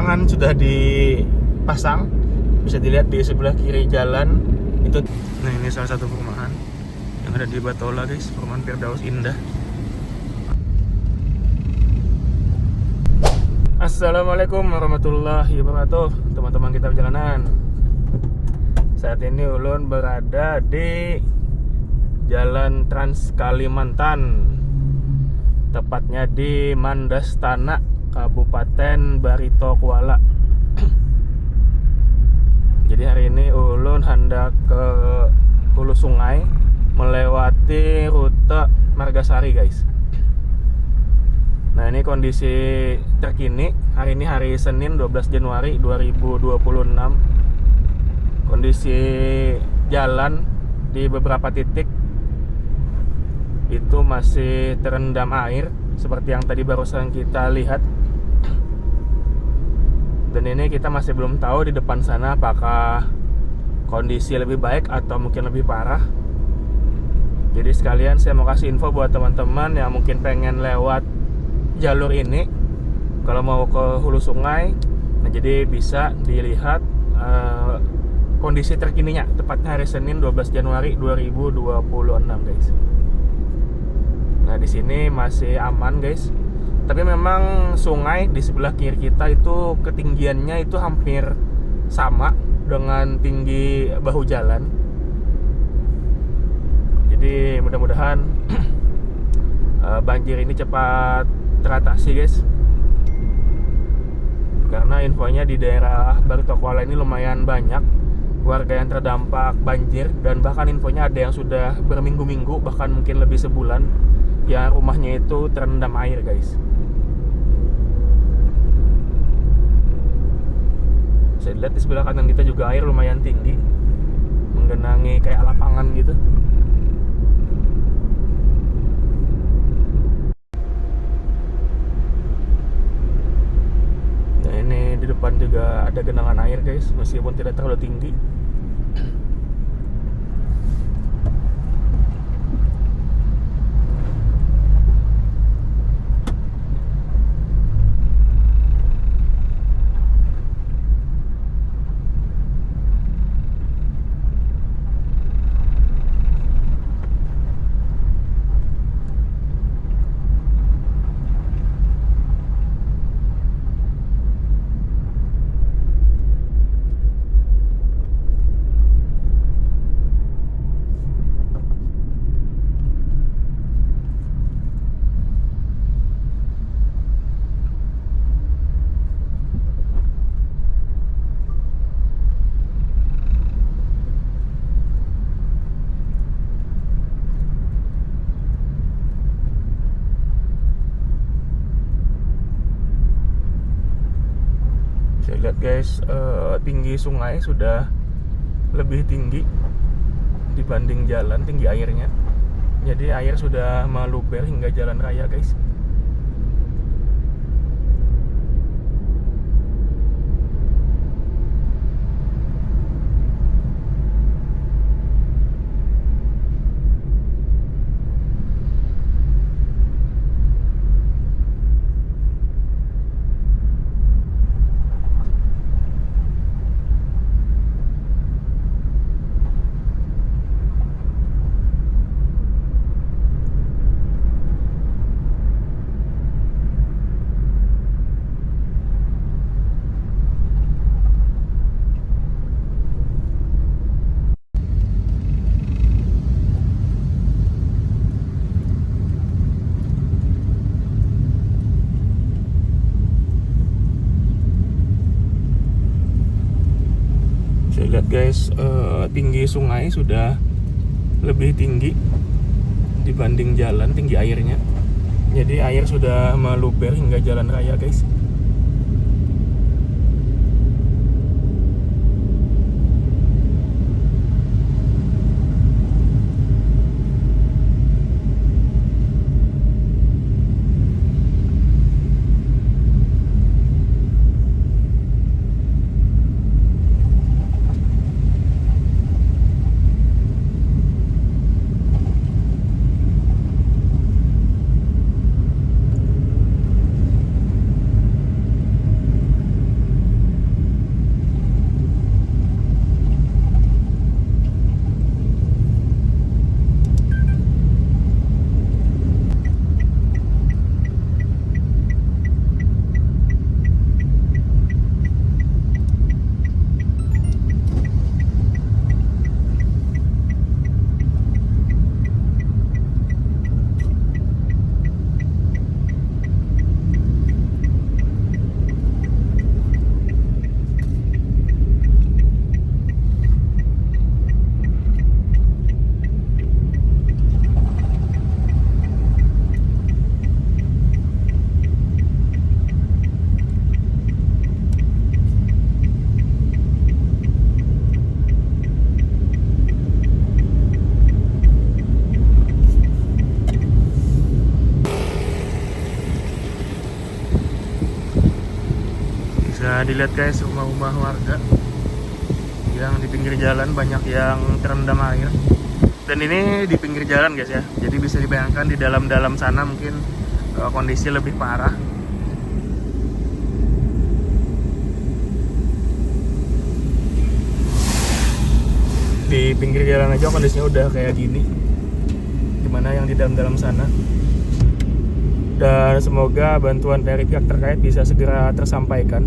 penerangan sudah dipasang, bisa dilihat di sebelah kiri jalan itu. Nah, ini salah satu perumahan yang ada di Batola guys, perumahan Firdaus Indah. Assalamualaikum warahmatullahi wabarakatuh, teman-teman kita perjalanan. Saat ini ulun berada di Jalan Trans Kalimantan, tepatnya di Mandastana, Kabupaten Barito Kuala. Jadi hari ini ulun hendak ke hulu sungai melewati rute Margasari guys. Nah, ini kondisi terkini. Hari ini hari Senin 12 Januari 2026. Kondisi jalan di beberapa titik itu masih terendam air seperti yang tadi barusan kita lihat. Dan ini kita masih belum tahu di depan sana apakah kondisi lebih baik atau mungkin lebih parah. Jadi sekalian saya mau kasih info buat teman-teman yang mungkin pengen lewat jalur ini kalau mau ke hulu sungai. Nah, jadi bisa dilihat kondisi terkininya tepatnya hari Senin 12 Januari 2026 guys. Nah, di sini masih aman guys. Tapi memang sungai di sebelah kiri kita itu ketinggiannya itu hampir sama dengan tinggi bahu jalan. Jadi mudah-mudahan banjir ini cepat teratasi guys, karena infonya di daerah Barito Kuala ini lumayan banyak warga yang terdampak banjir, dan bahkan infonya ada yang sudah berminggu-minggu bahkan mungkin lebih sebulan ya rumahnya itu terendam air guys. Saya lihat di sebelah kanan kita juga air lumayan tinggi, menggenangi kayak lapangan gitu. Di depan juga ada genangan air guys, meskipun tidak terlalu tinggi. Saya lihat guys, tinggi sungai sudah lebih tinggi dibanding jalan, tinggi airnya. Jadi air sudah meluber hingga jalan raya guys. Lihat guys, tinggi sungai sudah lebih tinggi dibanding jalan, tinggi airnya. Jadi air sudah meluber hingga jalan raya guys. Nah, dilihat guys, rumah-rumah warga yang di pinggir jalan banyak yang terendam air. Dan ini di pinggir jalan guys ya. Jadi bisa dibayangkan di dalam-dalam sana mungkin kondisi lebih parah. Di pinggir jalan aja kondisinya udah kayak gini. Gimana yang di dalam-dalam sana? Dan semoga bantuan dari pihak terkait bisa segera tersampaikan.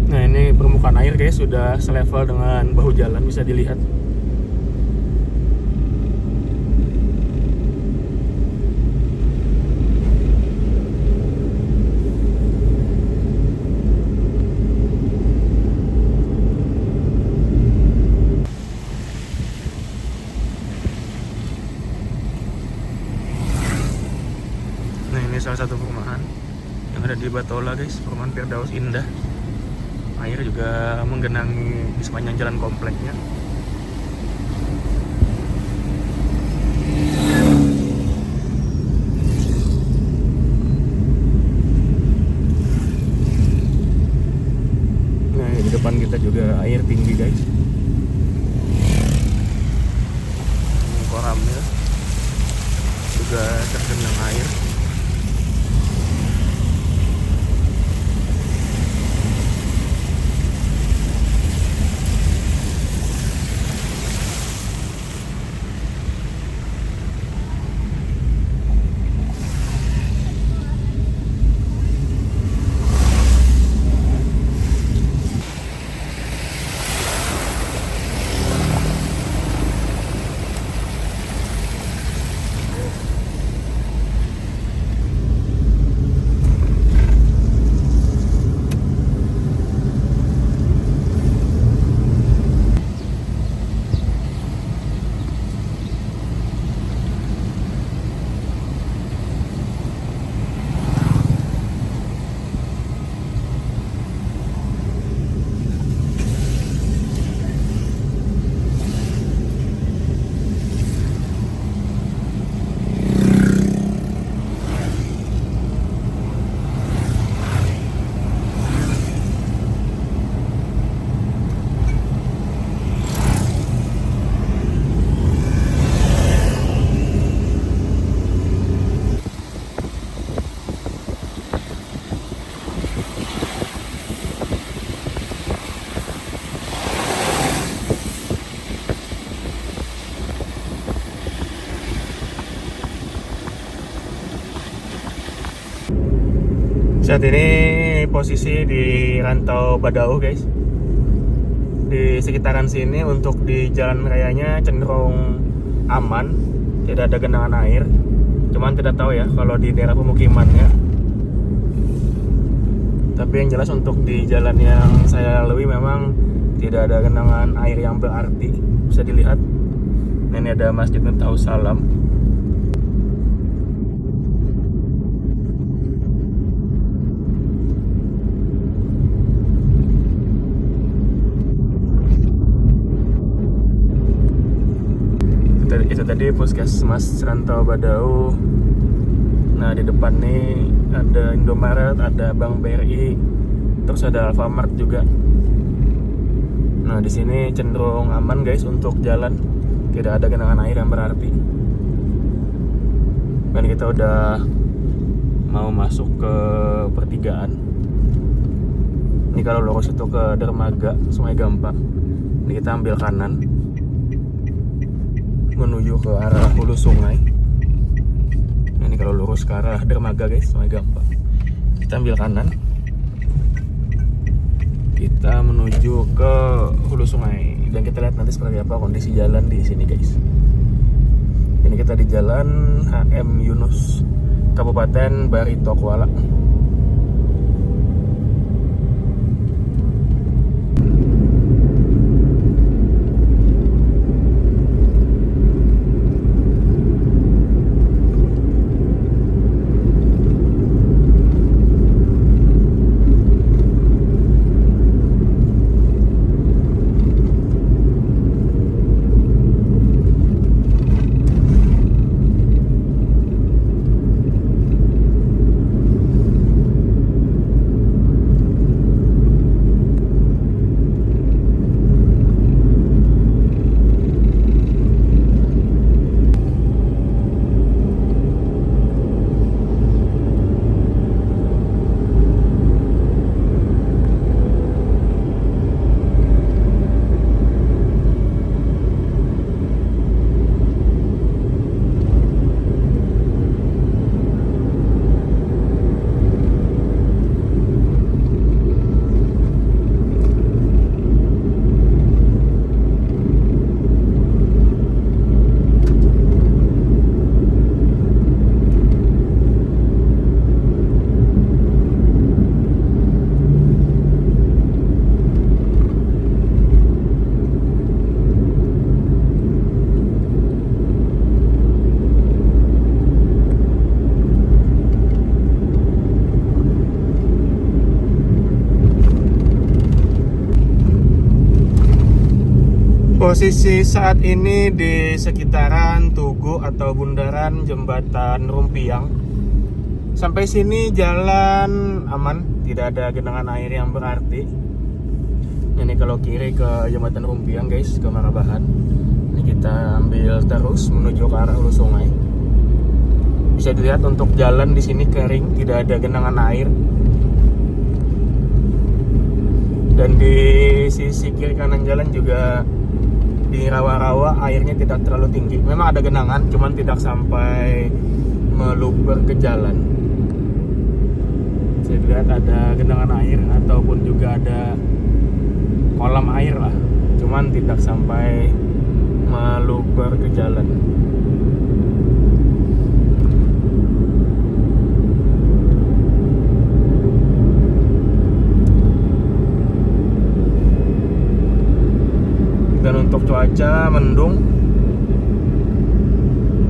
Nah, ini permukaan air guys sudah selevel dengan bahu jalan, bisa dilihat. Salah satu perumahan yang ada di Batola guys, perumahan Firdaus Indah. Air juga menggenangi di sepanjang jalan kompleknya. Nah, di depan kita juga air tinggi guys. Ini koramil juga tergenang air. Saat ini posisi di Rantau Badau guys. Di sekitaran sini untuk di jalan rayanya cenderung aman, tidak ada genangan air. Cuman tidak tahu ya kalau di daerah pemukimannya. Tapi yang jelas untuk di jalan yang saya lalui memang tidak ada genangan air yang berarti. Bisa dilihat. Nah, ini ada Masjid Miftahus Salam. Itu tadi Puskesmas Rantau Badau. Nah, di depan nih ada Indomaret, ada Bank BRI, terus ada Alfamart juga. Nah, di sini cenderung aman guys untuk jalan, tidak ada genangan air yang berarti. Dan kita udah mau masuk ke pertigaan. Ini kalau lurus itu ke dermaga Sungai Gampang. Ini kita ambil kanan menuju ke arah hulu sungai. Nah, ini kalau lurus ke arah dermaga guys, Sungai Gampang. Kita ambil kanan. Kita menuju ke hulu sungai dan kita lihat nanti seperti apa kondisi jalan di sini guys. Ini kita di jalan HM Yunus, Kabupaten Barito Kuala. Posisi saat ini di sekitaran Tugu atau bundaran Jembatan Rumpiang. Sampai sini jalan aman, tidak ada genangan air yang berarti. Ini kalau kiri ke Jembatan Rumpiang guys, ke Marabahan. Ini kita ambil terus menuju ke arah hulu sungai. Bisa dilihat untuk jalan di sini kering, tidak ada genangan air. Dan di sisi kiri kanan jalan juga di rawa-rawa airnya tidak terlalu tinggi. Memang ada genangan, cuman tidak sampai meluber ke jalan. Saya lihat ada genangan air ataupun juga ada kolam air lah, cuman tidak sampai meluber ke jalan. Dan untuk cuaca mendung,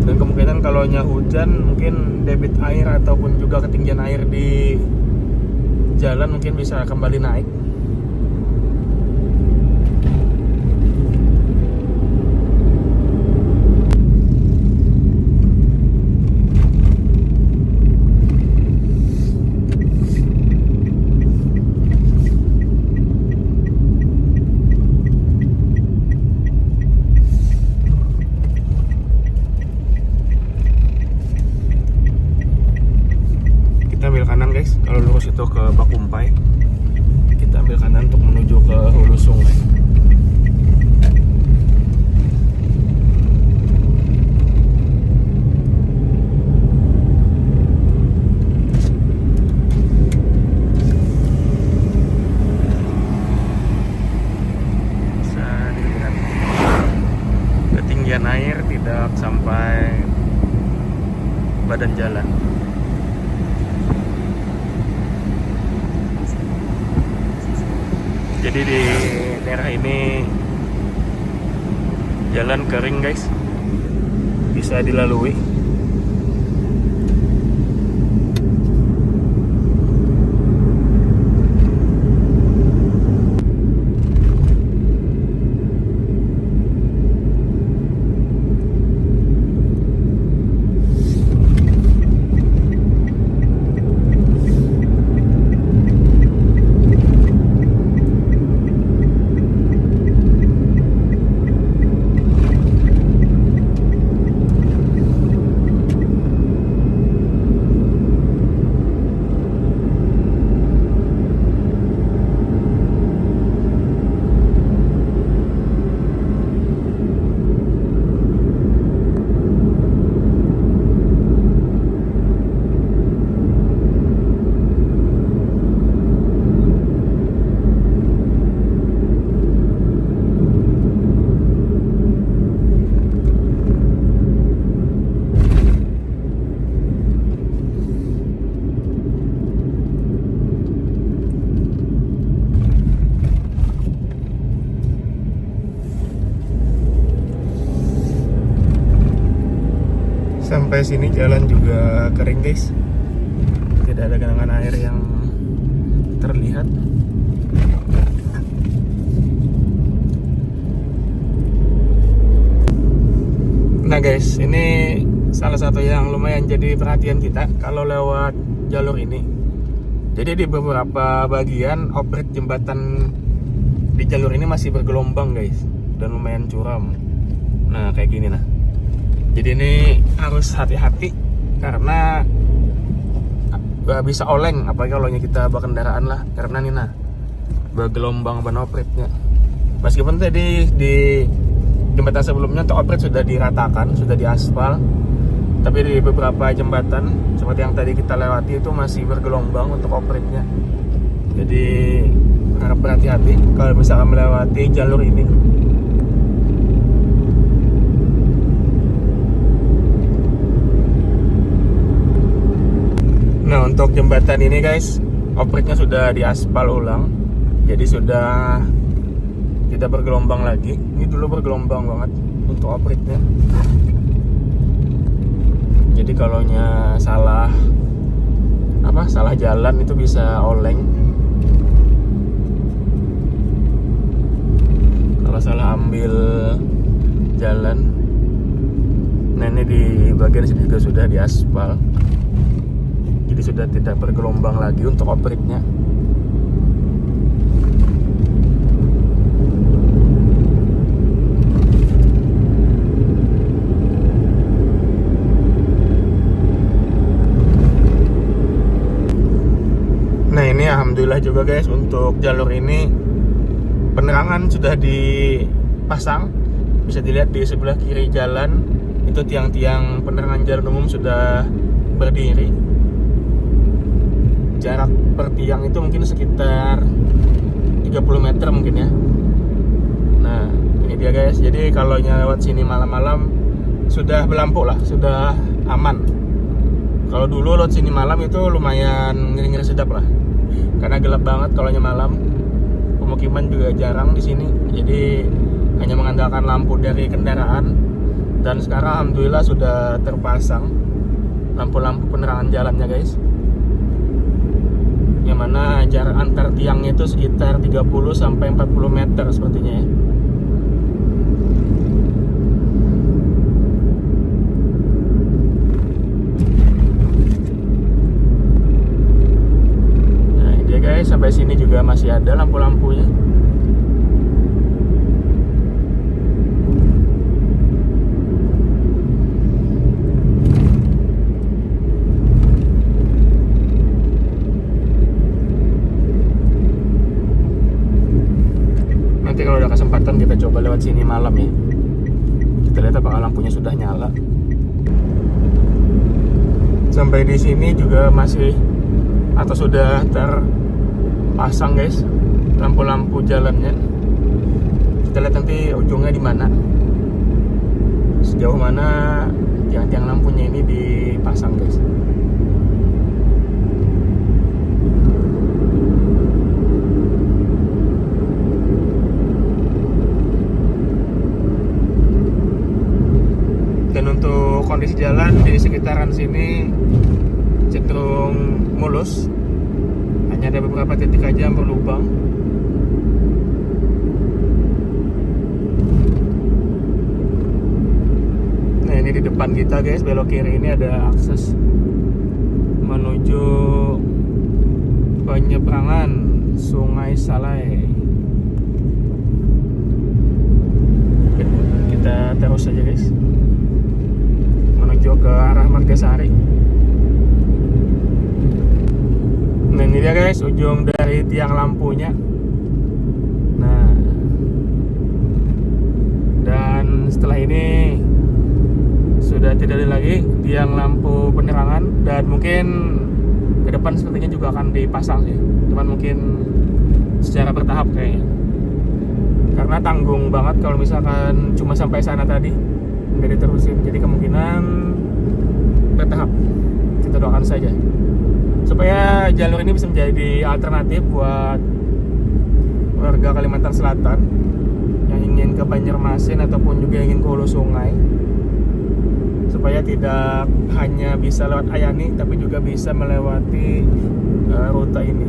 dan kemungkinan kalau hujan mungkin debit air ataupun juga ketinggian air di jalan mungkin bisa kembali naik. Kalau lurus itu ke Bakumpai, kita ambil kanan untuk menuju ke hulu sungai. Bisa dilihat ketinggian air tidak sampai badan jalan. Jadi di daerah ini jalan kering guys, bisa dilalui. Sampai sini jalan juga kering guys, tidak ada genangan air yang terlihat. Nah guys, ini salah satu yang lumayan jadi perhatian kita kalau lewat jalur ini. Jadi di beberapa bagian operate jembatan di jalur ini masih bergelombang guys, dan lumayan curam. Nah kayak gini nah. Jadi ini harus hati-hati karena gak bisa oleng, apalagi kalau kita bawa kendaraan lah, karena ini nah bergelombang ban opretnya. Meskipun tadi di jembatan sebelumnya untuk opret sudah diratakan, sudah diaspal, tapi di beberapa jembatan seperti yang tadi kita lewati itu masih bergelombang untuk opretnya. Jadi harap berhati-hati kalau misalkan melewati jalur ini. Nah untuk jembatan ini guys, opretnya sudah diaspal ulang, jadi sudah tidak bergelombang lagi. Ini dulu bergelombang banget untuk opretnya. Jadi kalau salah jalan itu bisa oleng. kalau salah ambil jalan. Nah ini di bagian sini juga sudah diaspal, jadi sudah tidak bergelombang lagi untuk operiknya. Nah ini alhamdulillah juga guys, untuk jalur ini penerangan sudah dipasang. Bisa dilihat di sebelah kiri jalan itu tiang-tiang penerangan jalan umum sudah berdiri. Jarak per tiang itu mungkin sekitar 30 meter mungkin ya. Nah ini dia guys, jadi kalau lewat sini malam-malam sudah berlampu lah, sudah aman. Kalau dulu lewat sini malam itu lumayan ngeri-ngeri sedap lah, karena gelap banget kalau malam. Pemukiman juga jarang di sini, jadi hanya mengandalkan lampu dari kendaraan. Dan sekarang alhamdulillah sudah terpasang lampu-lampu penerangan jalannya guys, yang mana jarak antar tiangnya itu sekitar 30 sampai 40 meter sepertinya ya. Sampai sini juga masih ada lampu-lampunya. Nanti kalau ada kesempatan kita coba lewat sini malam ya. Kita lihat apakah lampunya sudah nyala. Sampai di sini juga masih atau sudah terpasang guys lampu-lampu jalannya. Kita lihat nanti ujungnya di mana, sejauh mana tiang-tiang lampunya ini dipasang guys. Dan untuk kondisi jalan di sekitaran sini cenderung mulus, hanya ada beberapa titik aja yang berlubang. Nah ini di depan kita guys, belok kiri ini ada akses menuju penyeberangan Sungai Salai. Kita terus saja guys menuju ke arah Margasari. Nah ini dia guys ujung dari tiang lampunya. Nah, dan setelah ini sudah tidak ada lagi tiang lampu penerangan, dan mungkin ke depan sepertinya juga akan dipasang sih, cuman mungkin secara bertahap kayaknya, karena tanggung banget kalau misalkan cuma sampai sana tadi nggak diterusin. Jadi kemungkinan bertahap, kita doakan saja supaya jalur ini bisa menjadi alternatif buat warga Kalimantan Selatan yang ingin ke Banjarmasin ataupun juga ingin ke hulu sungai, supaya tidak hanya bisa lewat Ayani tapi juga bisa melewati rute ini.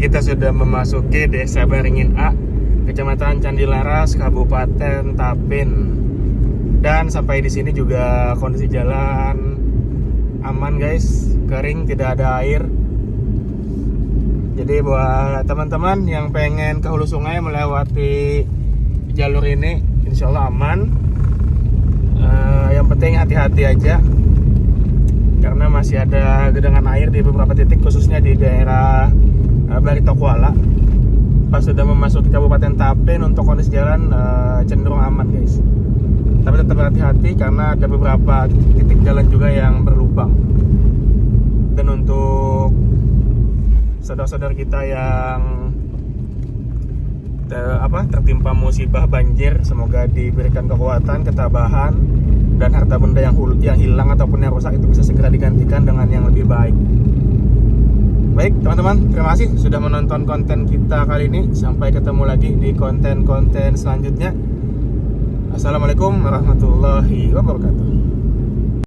Kita sudah memasuki Desa Baringin A, Kecamatan Candilaras, Kabupaten Tapin. Dan sampai di sini juga kondisi jalan aman guys, kering, tidak ada air. Jadi buat teman-teman yang pengen ke hulu sungai melewati jalur ini, insya Allah aman. Yang penting hati-hati aja, karena masih ada genangan air di beberapa titik, khususnya di daerah Barito Kuala. Pas sudah memasuki Kabupaten Tapin, untuk kondisi jalan cenderung aman guys. Tapi tetap hati-hati karena ada beberapa titik jalan juga yang berlubang. Dan untuk saudara-saudara kita yang tertimpa musibah banjir, semoga diberikan kekuatan, ketabahan, dan harta benda yang hilang ataupun yang rusak itu bisa segera digantikan dengan yang lebih baik. Baik teman-teman, terima kasih sudah menonton konten kita kali ini. Sampai ketemu lagi di konten-konten selanjutnya. Assalamualaikum warahmatullahi wabarakatuh.